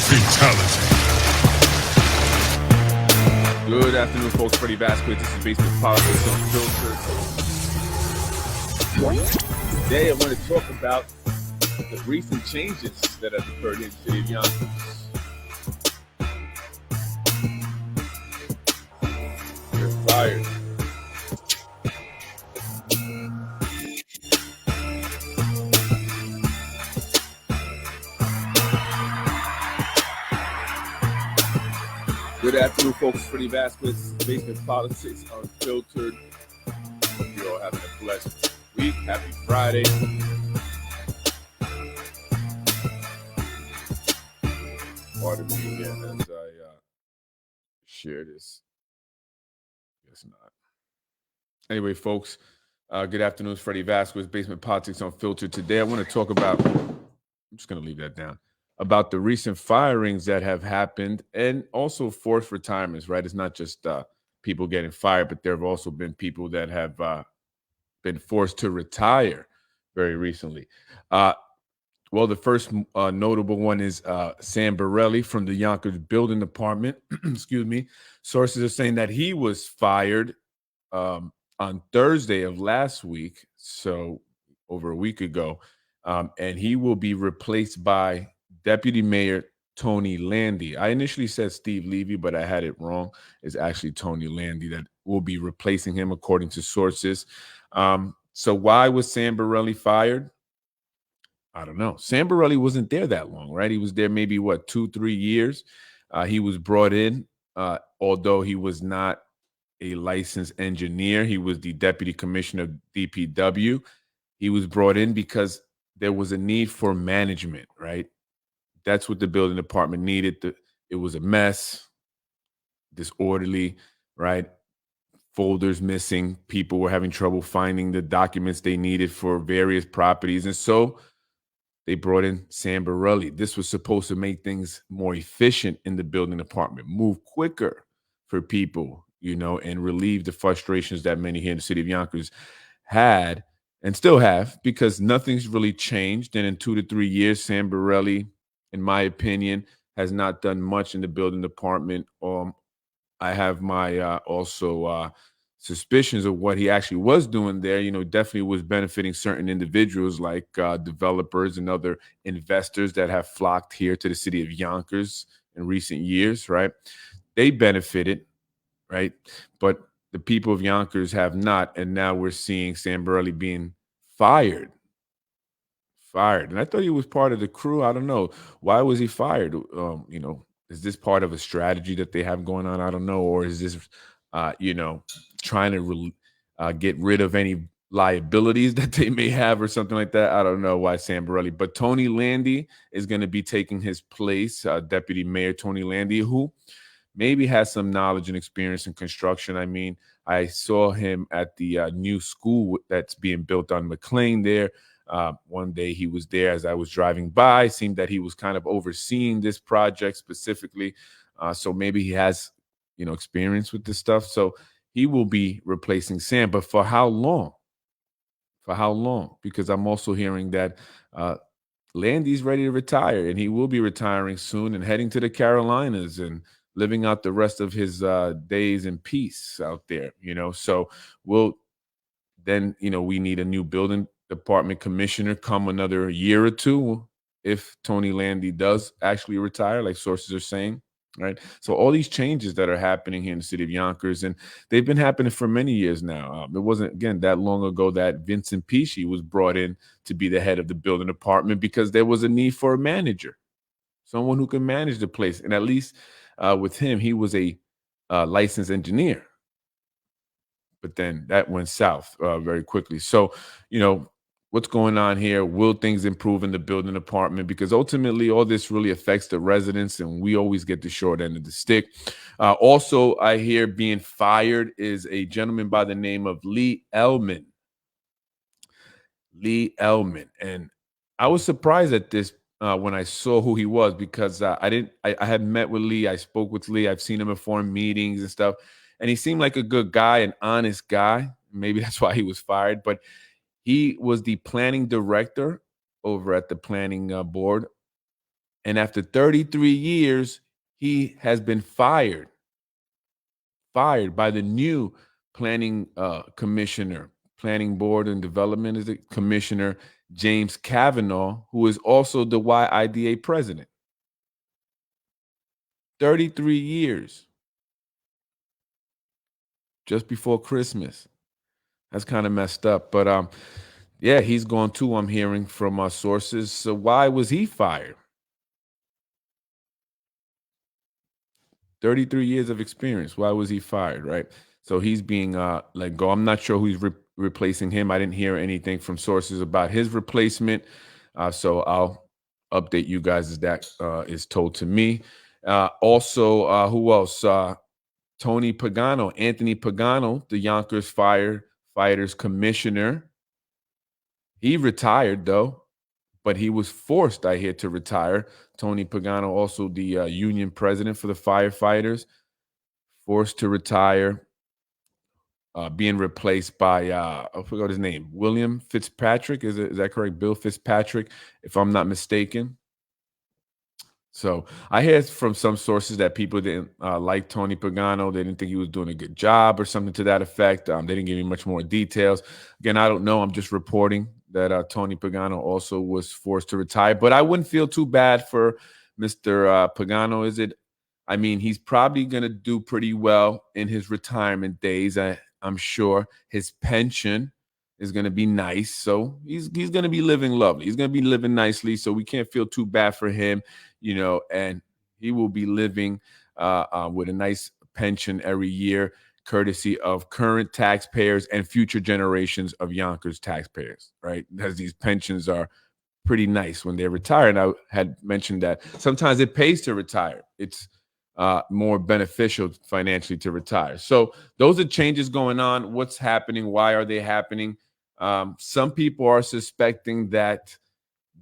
Fatality. Good afternoon, folks. Freddie Vasquez. This is Basement Politics Unfiltered. Today, I want to talk about the recent changes that have occurred in the city of Yonkers. You're fired. Good afternoon, folks. Freddie Vasquez, Basement Politics Unfiltered. Hope you're all having a blessed week. Happy Friday. Pardon me again as I share this. Guess not. Anyway, folks, good afternoon. It's Freddie Vasquez, Basement Politics Unfiltered. Today, I want to talk about, I'm just going to leave that down, about the recent firings that have happened and also forced retirements, right? It's not just people getting fired, but there have also been people that have been forced to retire very recently. Well, the first notable one is Sam Borelli from the Yonkers Building Department. Excuse me. Sources are saying that he was fired on Thursday of last week, so over a week ago, and he will be replaced by Deputy Mayor Tony Landy. I initially said Steve Levy, but I had it wrong. It's actually Tony Landy that will be replacing him, according to sources. So why was Sam Borelli fired? I don't know. Sam Borelli wasn't there that long, right? He was there maybe, 2-3 years. He was brought in, although he was not a licensed engineer. He was the deputy commissioner of DPW. He was brought in because there was a need for management, right? That's what the building department needed. It was a mess, disorderly, right? Folders missing. People were having trouble finding the documents they needed for various properties. And so they brought in Sam Borelli. This was supposed to make things more efficient in the building department, move quicker for people, and relieve the frustrations that many here in the city of Yonkers had and still have, because nothing's really changed. And in 2 to 3 years, Sam Borelli, in my opinion, has not done much in the building department. I have my also suspicions of what he actually was doing there. Definitely was benefiting certain individuals like developers and other investors that have flocked here to the city of Yonkers in recent years, right? They benefited, right? But the people of Yonkers have not. And now we're seeing Sam Borelli being fired. And I thought he was part of the crew. I don't know. Why was he fired? Is this part of a strategy that they have going on? I don't know. Or is this, trying to get rid of any liabilities that they may have or something like that? I don't know why Sam Borelli. But Tony Landy is going to be taking his place, Deputy Mayor Tony Landy, who maybe has some knowledge and experience in construction. I mean, I saw him at the new school that's being built on McLean there. One day he was there as I was driving by. It seemed that he was kind of overseeing this project specifically. So maybe he has, experience with this stuff. So he will be replacing Sam. But for how long? Because I'm also hearing that Landy's ready to retire, and he will be retiring soon and heading to the Carolinas and living out the rest of his days in peace out there, So we need a new building department commissioner come another year or two if Tony Landy does actually retire, like sources are saying, right? So all these changes that are happening here in the city of Yonkers, and they've been happening for many years now. It wasn't, again, that long ago that Vincent Pesci was brought in to be the head of the building department because there was a need for a manager, someone who can manage the place. And at least with him, he was a licensed engineer. But then that went south very quickly. So, what's going on here? Will things improve in the building department? Because ultimately, all this really affects the residents, and we always get the short end of the stick. Also, I hear being fired is a gentleman by the name of Lee Ellman. And I was surprised at this when I saw who he was, because I had met with Lee. I spoke with Lee. I've seen him in foreign meetings and stuff. And he seemed like a good guy, an honest guy. Maybe that's why he was fired. But he was the planning director over at the planning board. And after 33 years, he has been fired by the new planning commissioner, planning board and development is it commissioner, James Kavanaugh, who is also the YIDA president. 33 years just before Christmas. That's kind of messed up. But yeah, he's gone too, I'm hearing from our sources. So why was he fired? 33 years of experience. Why was he fired, right? So he's being let go. I'm not sure who's replacing him. I didn't hear anything from sources about his replacement. So I'll update you guys as that is told to me. Also, who else? Anthony Pagano, the Yonkers firefighters commissioner. He retired though, but he was forced, I hear, to retire. Tony Pagano, also the union president for the firefighters, forced to retire, being replaced by, I forgot his name, William Fitzpatrick. Is that correct? Bill Fitzpatrick, if I'm not mistaken. So I heard from some sources that people didn't like Tony Pagano. They didn't think he was doing a good job or something to that effect. They didn't give me much more details. Again, I don't know. I'm just reporting that Tony Pagano also was forced to retire. But I wouldn't feel too bad for Mr. Pagano, is it? I mean, he's probably going to do pretty well in his retirement days. I'm sure his pension is going to be nice. So he's going to be living lovely. He's going to be living nicely. So we can't feel too bad for him, and he will be living with a nice pension every year, courtesy of current taxpayers and future generations of Yonkers taxpayers, right? Because these pensions are pretty nice when they retire. And I had mentioned that sometimes it pays to retire. It's more beneficial financially to retire. So those are changes going on. What's happening? Why are they happening? Some people are suspecting that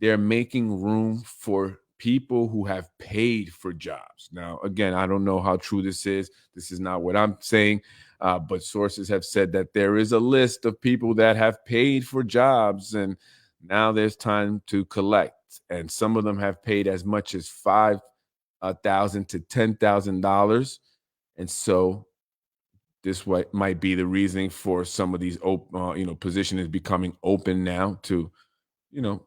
they're making room for people who have paid for jobs. Now, again, I don't know how true this is. This is not what I'm saying, but sources have said that there is a list of people that have paid for jobs, and now there's time to collect. And some of them have paid as much as $5,000 to $10,000, and so this might be the reasoning for some of these positions becoming open now to you know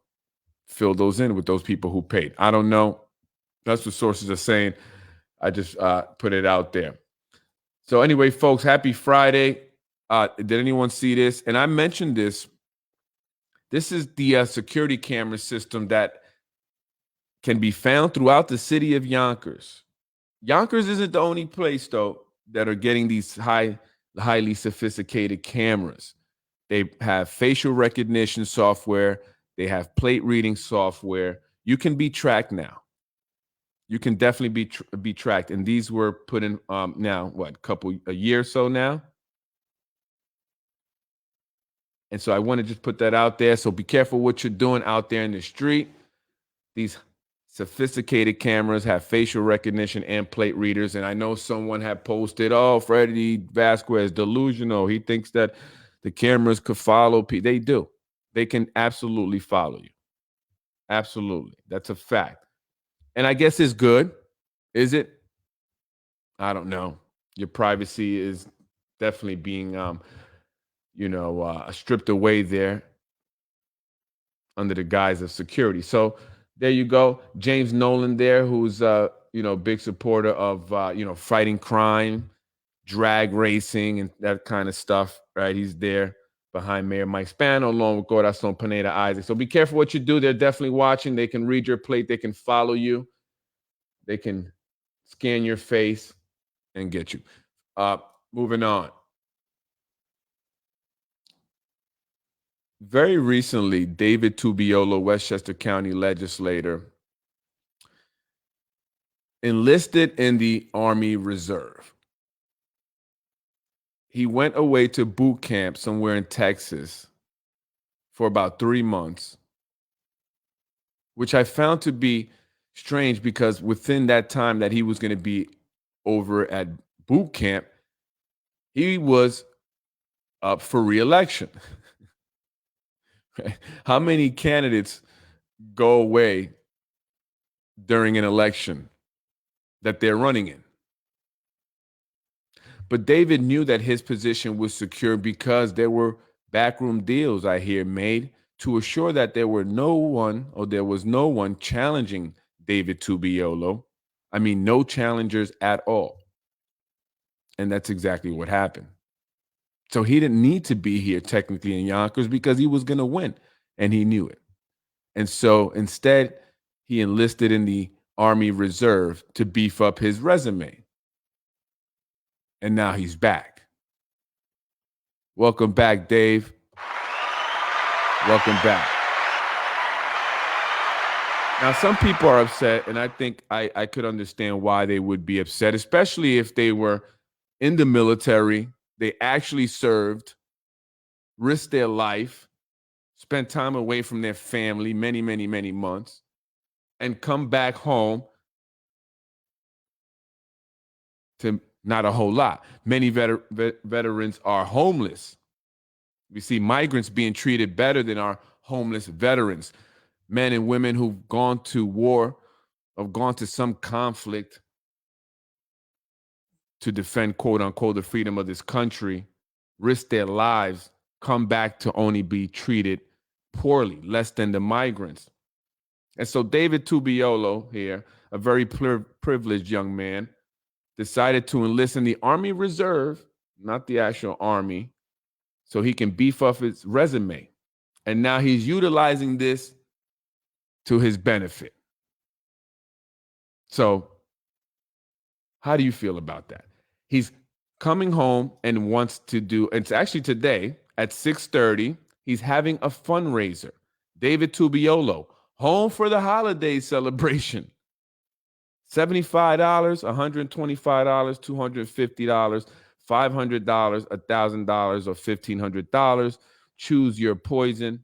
fill those in with those people who paid. I don't know. That's what sources are saying. I just put it out there. So anyway, folks, happy Friday. Did anyone see this? And I mentioned this. This is the security camera system that can be found throughout the city of Yonkers. Yonkers isn't the only place, though, that are getting these highly sophisticated cameras. They have facial recognition software. They have plate reading software. You can be tracked now. You can definitely be tracked. And these were put in now, a year or so now. And so I want to just put that out there. So be careful what you're doing out there in the street. These sophisticated cameras have facial recognition and plate readers. And I know someone had posted, oh, Freddie Vasquez, delusional. He thinks that the cameras could follow people. They do. They can absolutely follow you. Absolutely. That's a fact. And I guess it's good. Is it? I don't know. Your privacy is definitely being, stripped away there under the guise of security. So there you go. James Nolan there, who's, big supporter of, fighting crime, drag racing, and that kind of stuff, right? He's there behind Mayor Mike Spano, along with Corazon Pineda Isaac. So be careful what you do. They're definitely watching. They can read your plate. They can follow you. They can scan your face and get you. Moving on. Very recently, David Tubiolo, Westchester County legislator, enlisted in the Army Reserve. He went away to boot camp somewhere in Texas for about 3 months, which I found to be strange because within that time that he was going to be over at boot camp, he was up for re-election. How many candidates go away during an election that they're running in. But David knew that his position was secure because there were backroom deals, I hear, made to assure that there was no one challenging David Tubiolo. I mean, no challengers at all. And that's exactly what happened. So he didn't need to be here technically in Yonkers because he was going to win, and he knew it. And so instead, he enlisted in the Army Reserve to beef up his resume. And now he's back. Welcome back, Dave. Welcome back. Now, some people are upset, and I think I could understand why they would be upset, especially if they were in the military. They actually served, risked their life, spent time away from their family many, many, many months, and come back home to not a whole lot. Many veterans are homeless. We see migrants being treated better than our homeless veterans. Men and women who've gone to war, have gone to some conflict to defend, quote unquote, the freedom of this country, risk their lives, come back to only be treated poorly, less than the migrants. And so David Tubiolo here, a very privileged young man, decided to enlist in the Army Reserve, not the actual Army, so he can beef up his resume. And now he's utilizing this to his benefit. So how do you feel about that? He's coming home and wants to do, it's actually today at 6:30, he's having a fundraiser. David Tubiolo, home for the holiday celebration. $75, $125, $250, $500, $1,000, or $1,500. Choose your poison.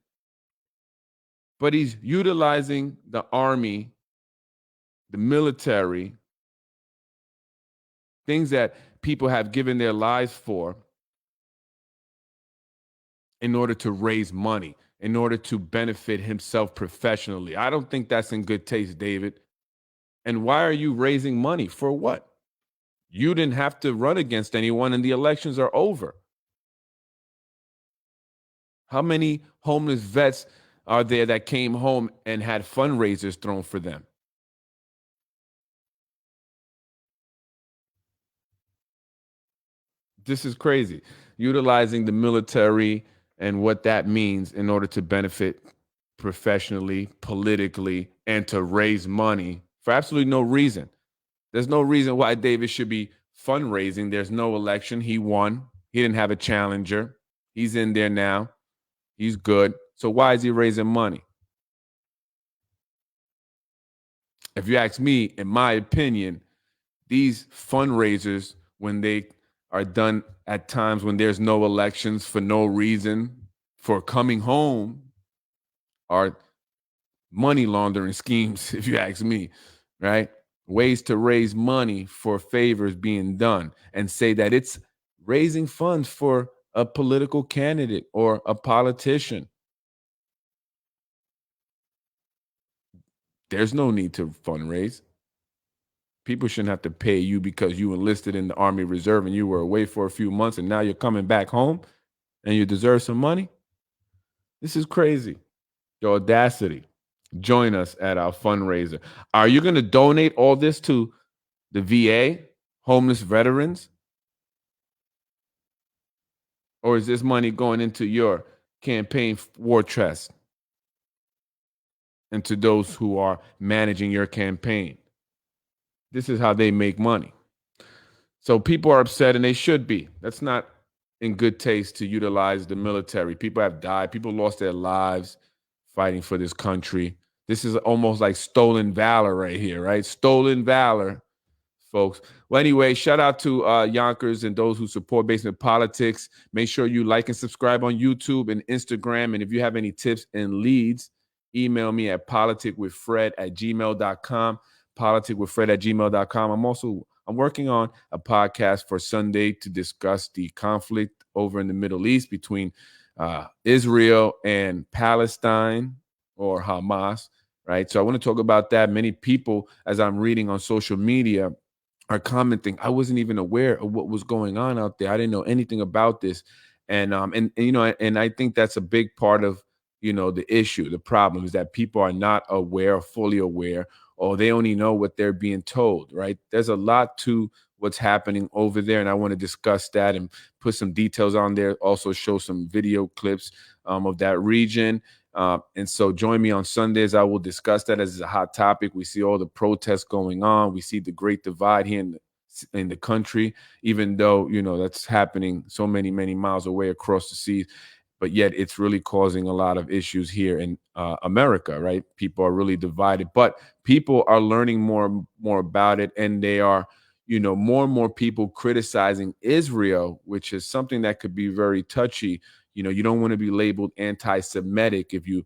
But he's utilizing the Army, the military, things that people have given their lives for, in order to raise money, in order to benefit himself professionally. I don't think that's in good taste, David. And why are you raising money? For what? You didn't have to run against anyone and the elections are over. How many homeless vets are there that came home and had fundraisers thrown for them? This is crazy. Utilizing the military and what that means in order to benefit professionally, politically, and to raise money for absolutely no reason. There's no reason why David should be fundraising. There's no election. He won. He didn't have a challenger. He's in there now. He's good. So why is he raising money? If you ask me, in my opinion, these fundraisers, when they are done at times when there's no elections for no reason, for coming home, are money laundering schemes, if you ask me, right? Ways to raise money for favors being done and say that it's raising funds for a political candidate or a politician. There's no need to fundraise. People shouldn't have to pay you because you enlisted in the Army Reserve and you were away for a few months and now you're coming back home and you deserve some money. This is crazy. The audacity. Join us at our fundraiser. Are you going to donate all this to the VA, homeless veterans? Or is this money going into your campaign war chest and to those who are managing your campaign? This is how they make money. So people are upset, and they should be. That's not in good taste to utilize the military. People have died. People lost their lives fighting for this country. This is almost like stolen valor right here, right? Stolen valor, folks. Well, anyway, shout out to Yonkers and those who support Basement Politics. Make sure you like and subscribe on YouTube and Instagram. And if you have any tips and leads, email me at politicwithfred@gmail.com. politicwithfred@gmail.com. I'm working on a podcast for Sunday to discuss the conflict over in the Middle East between Israel and Palestine, or Hamas. right? So I want to talk about that. Many people, as I'm reading on social media, are commenting, I wasn't even aware of what was going on out there. I didn't know anything about this. And you know, and I think that's a big part of, you know, the issue. The problem is that people are not aware or fully aware, or they only know what they're being told, right? There's a lot to what's happening over there, and I want to discuss that and put some details on there, also show some video clips of that region. And so join me on Sundays. I will discuss that as a hot topic. We see all the protests going on. We see the great divide here in the country, even though, you know, that's happening so many, many miles away across the seas. But yet it's really causing a lot of issues here in America, right? People are really divided, but people are learning more about it. And they are, you know, more and more people criticizing Israel, which is something that could be very touchy. You know, you don't want to be labeled anti-Semitic if you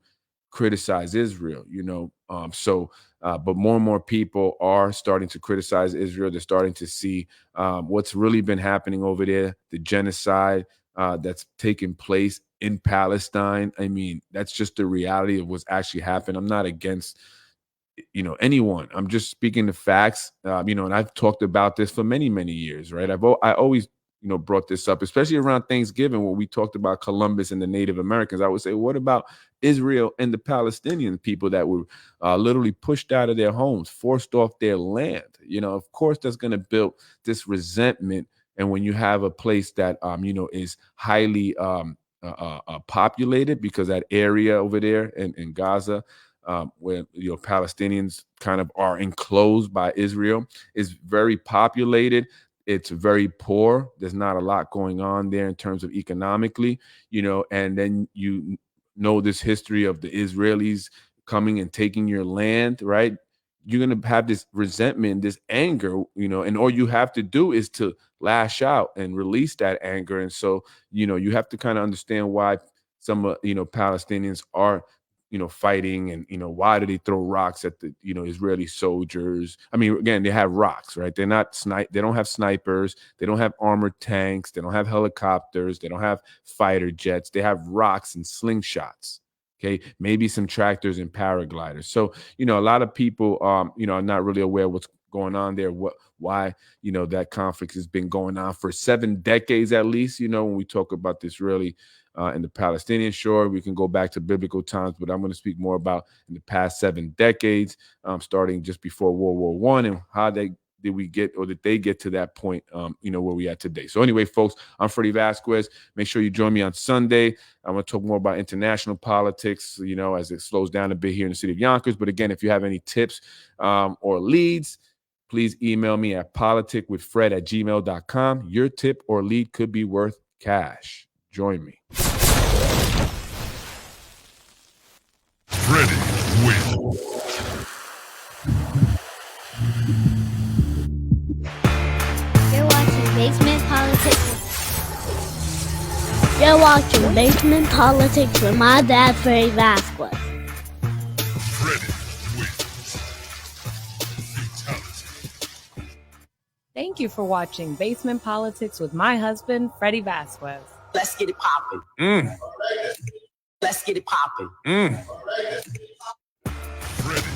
criticize Israel, you know. But more and more people are starting to criticize Israel. They're starting to see what's really been happening over there, the genocide that's taking place in Palestine. I mean, that's just the reality of what's actually happened. I'm not against, you know, anyone. I'm just speaking the facts. You know, and I've talked about this for many, many years, right? I always, you know, brought this up, especially around Thanksgiving, when we talked about Columbus and the Native Americans. I would say, what about Israel and the Palestinian people that were literally pushed out of their homes, forced off their land? You know, of course, that's going to build this resentment. And when you have a place that, you know, is highly populated, because that area over there in Gaza, where, you know, Palestinians kind of are enclosed by Israel, is very populated. It's very poor. There's not a lot going on there in terms of economically, you know, and then you know this history of the Israelis coming and taking your land, right? You're going to have this resentment, this anger, you know, and all you have to do is to lash out and release that anger. And so, you know, you have to kind of understand why some, you know, Palestinians are, you know, fighting, and, you know, why do they throw rocks at the, you know, Israeli soldiers? I mean, again, they have rocks, right? They don't have snipers, they don't have armored tanks, they don't have helicopters, they don't have fighter jets, they have rocks and slingshots. Okay, maybe some tractors and paragliders. So, you know, a lot of people, you know, are not really aware what's going on there, why, you know, that conflict has been going on for 7 decades at least. You know, when we talk about this really in the Palestinian shore, we can go back to biblical times, but I'm going to speak more about in the past 7 decades, starting just before World War I, and how did they get to that point, you know, where we at today. So anyway, folks, I'm Freddie Vasquez. Make sure you join me on Sunday. I'm going to talk more about international politics, you know, as it slows down a bit here in the city of Yonkers. But again, if you have any tips or leads, please email me at politicwithfred@gmail.com. Your tip or lead could be worth cash. Join me. Freddie wins. You're watching Basement Politics. You're watching Basement Politics with my dad, Freddie Vasquez. Freddie wins. Fatality. Thank you for watching Basement Politics with my husband, Freddie Vasquez. Let's get it popping. Let's get it popping. Freddie